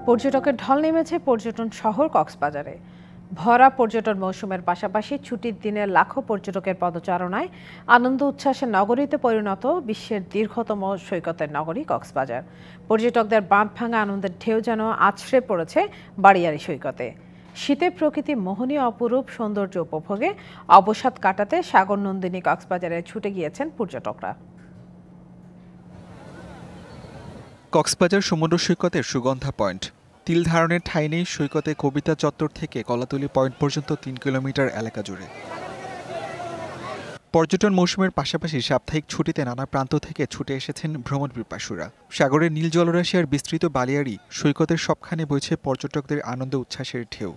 পর্যটকের ঢল নেমেছে পর্যটন শহর কক্সবাজারে। ভরা পর্যটন মৌসুমের পাশাপাশি ছুটির দিনে লাখো পর্যটকের পদচারণায় আনন্দ উচ্ছ্বাসের নগরীতে পরিণত বিশ্বের দীর্ঘতম সৈকতের নগরী কক্সবাজার। পর্যটকদের বাঁধ ভাঙা আনন্দের ঢেউ যেন আছড়ে পড়েছে বাড়িয়ারি সৈকতে। শীতে প্রকৃতি মোহনীয় অপরূপ সৌন্দর্য উপভোগে অবসাদ কাটাতে সাগর নন্দিনী কক্সবাজারে ছুটে গিয়েছেন পর্যটকরা। কক্সবাজার সমুদ্র সৈকতের সুগন্ধা পয়েন্ট। তিল ধারণের ঠাঁই নেই সৈকতে কবিতা চত্বর থেকে কলাতলি পয়েন্ট পর্যন্ত ৩ কিলোমিটার এলাকা জুড়ে। পর্যটন মৌসুমের পাশাপাশি সাপ্তাহিক ছুটিতে নানা প্রান্ত থেকে ছুটে এসেছেন ভ্রমণ পিপাসুরা। সাগরের নীল জলরাশি আর বিস্তৃত বালিয়াড়ি সৈকতের সবখানে বইছে পর্যটকদের আনন্দ উচ্ছ্বাসের ঢেউ।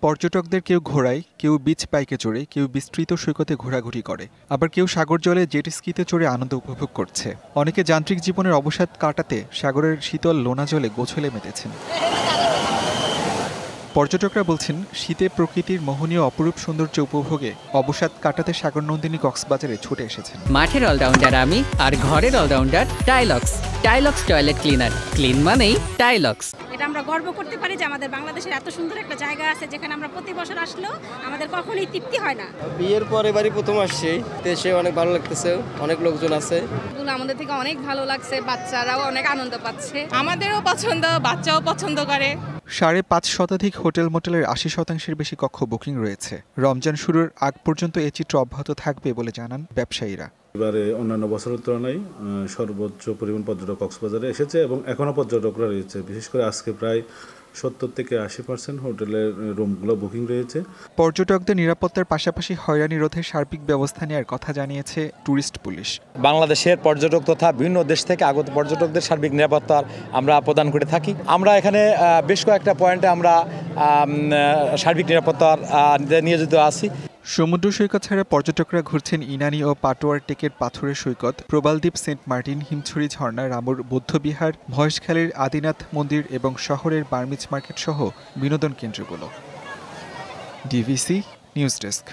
পর্যটকদের কেউ ঘোড়ায়, কেউ বিচ বাইকে চড়ে, কেউ বিস্তৃত সৈকতে ঘোরাঘুরি করে, আবার কেউ সাগর জলে জেট স্কিতে চড়ে আনন্দ উপভোগ করছে। অনেকে যান্ত্রিক জীবনের অবসাদ কাটাতে সাগরের শীতল লোনা জলে গোছলে মেতেছেন। পর্যটকরা বলছেন, শীতে প্রকৃতির মোহনীয় অপরূপ সৌন্দর্য উপভোগে অবসাদ কাটাতে সাগর নন্দিনী কক্সবাজারে ছুটে এসেছেন। মাঠের অলরাউন্ডার আমি, আর ঘরের all-rounder Tilex. Tilex toilet cleaner, clean মানেই টাইলক্স। এটা আমরা গর্ব করতে পারি যে আমাদের বাংলাদেশের এত সুন্দর একটা জায়গা আছে যেখানে আমরা প্রতি বছর আসলেও আমাদের কখনোই তৃপ্তি হয় না। বিয়ের পরে বাড়ি প্রথম আসছি, দেশে অনেক ভালো লাগতেছে, অনেক লোকজন আছে। আমাদের থেকে অনেক ভালো লাগছে, বাচ্চারাও অনেক আনন্দ পাচ্ছে। আমাদেরও পছন্দ, বাচ্চাও পছন্দ করে। ৫.৫ শতাধিক হোটেল মোটেলের ৮০% বেশি কক্ষ বুকিং রয়েছে। রমজান শুরুর আগ পর্যন্ত এই চিত্র অব্যাহত থাকবে বলে জানান ব্যবসায়ীরা। এবারে অন্যান্য বছরের তুলনায় সর্বোচ্চ পরিমাণ পর্যটক কক্সবাজারে এসেছে এবং এখনও পর্যটকরা রয়েছে। বিশেষ করে আজকে প্রায় ৭০ থেকে ৮০% হোটেলের রুমগুলো বুকিং রয়েছে। পর্যটকদের নিরাপত্তার পাশাপাশি হয়রানি রোধে সার্বিক ব্যবস্থা নেওয়ার কথা জানিয়েছে ট্যুরিস্ট পুলিশ। বাংলাদেশের পর্যটক তথা বিভিন্ন দেশ থেকে আগত পর্যটকদের সার্বিক নিরাপত্তা আমরা প্রদান করে থাকি। আমরা এখানে বেশ কয়েকটা পয়েন্টে আমরা সার্বিক নিরাপত্তার নিয়োজিত আছি। সমুদ্র সৈকত ছাড়া পর্যটকরা ঘুরছেন ইনানি ও পাটোয়ার টেকের পাথরের সৈকত, প্রবালদ্বীপ, সেন্ট মার্টিন, হিমছড়ি ঝর্ণা, রামুর বৌদ্ধবিহার, মহেশখালীর আদিনাথ মন্দির এবং শহরের বার্মিজ মার্কেট সহ বিনোদন কেন্দ্রগুলো। DVC news desk.